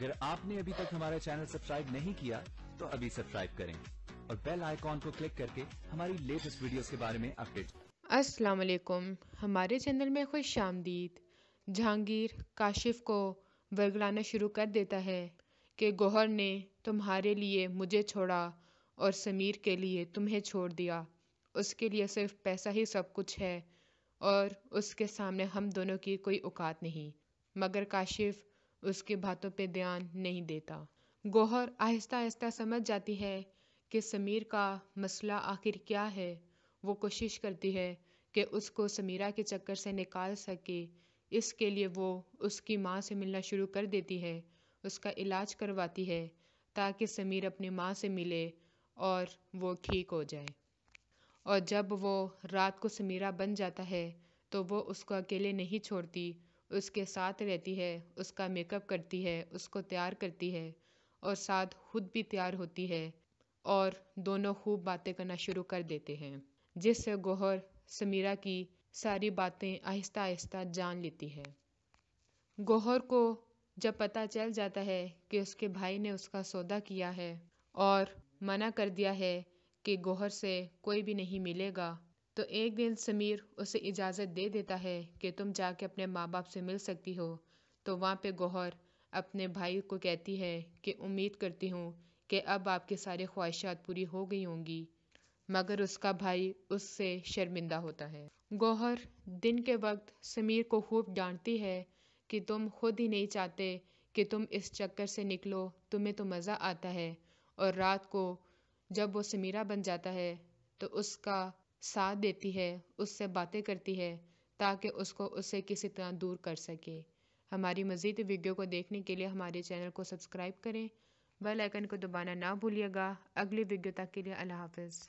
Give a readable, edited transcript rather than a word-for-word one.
अगर आपने अभी तक हमारा चैनल सब्सक्राइब नहीं किया तो अभी सब्सक्राइब करें और बेल आइकॉन को क्लिक करके हमारी लेटेस्ट वीडियोस के बारे में अपडेट। अस्सलाम वालेकुम। हमारे चैनल में खुश आमदीद। जहांगीर काशिफ को वर्गलाना शुरू कर देता है कि गौहर ने तुम्हारे लिए मुझे छोड़ा और समीर के लिए तुम्हें छोड़ दिया। उसके लिए सिर्फ पैसा ही सब कुछ है और उसके सामने हम दोनों की कोई औकात नहीं। मगर काशिफ उसकी बातों पे ध्यान नहीं देता। गौहर आहिस्ता आहिस्ता समझ जाती है कि समीर का मसला आखिर क्या है। वो कोशिश करती है कि उसको समीरा के चक्कर से निकाल सके। इसके लिए वो उसकी माँ से मिलना शुरू कर देती है, उसका इलाज करवाती है ताकि समीर अपनी माँ से मिले और वो ठीक हो जाए। और जब वो रात को समीरा बन जाता है तो वो उसको अकेले नहीं छोड़ती, उसके साथ रहती है, उसका मेकअप करती है, उसको तैयार करती है और साथ खुद भी तैयार होती है और दोनों खूब बातें करना शुरू कर देते हैं, जिससे गौहर समीरा की सारी बातें आहिस्ता आहिस्ता जान लेती है। गौहर को जब पता चल जाता है कि उसके भाई ने उसका सौदा किया है और मना कर दिया है कि गौहर से कोई भी नहीं मिलेगा, तो एक दिन समीर उसे इजाज़त दे देता है कि तुम जाके अपने माँ बाप से मिल सकती हो। तो वहाँ पे गौहर अपने भाई को कहती है कि उम्मीद करती हूँ कि अब आपकी सारी ख्वाहिशात पूरी हो गई होंगी। मगर उसका भाई उससे शर्मिंदा होता है। गौहर दिन के वक्त समीर को खूब डांटती है कि तुम खुद ही नहीं चाहते कि तुम इस चक्कर से निकलो, तुम्हें तो मज़ा आता है। और रात को जब वो समीरा बन जाता है तो उसका साथ देती है, उससे बातें करती है ताकि उसको उससे किसी तरह दूर कर सके। हमारी मज़ीद वीडियो को देखने के लिए हमारे चैनल को सब्सक्राइब करें, बेल आइकन को दबाना ना भूलिएगा। अगली वीडियो तक के लिए अल्लाह हाफ़िज़।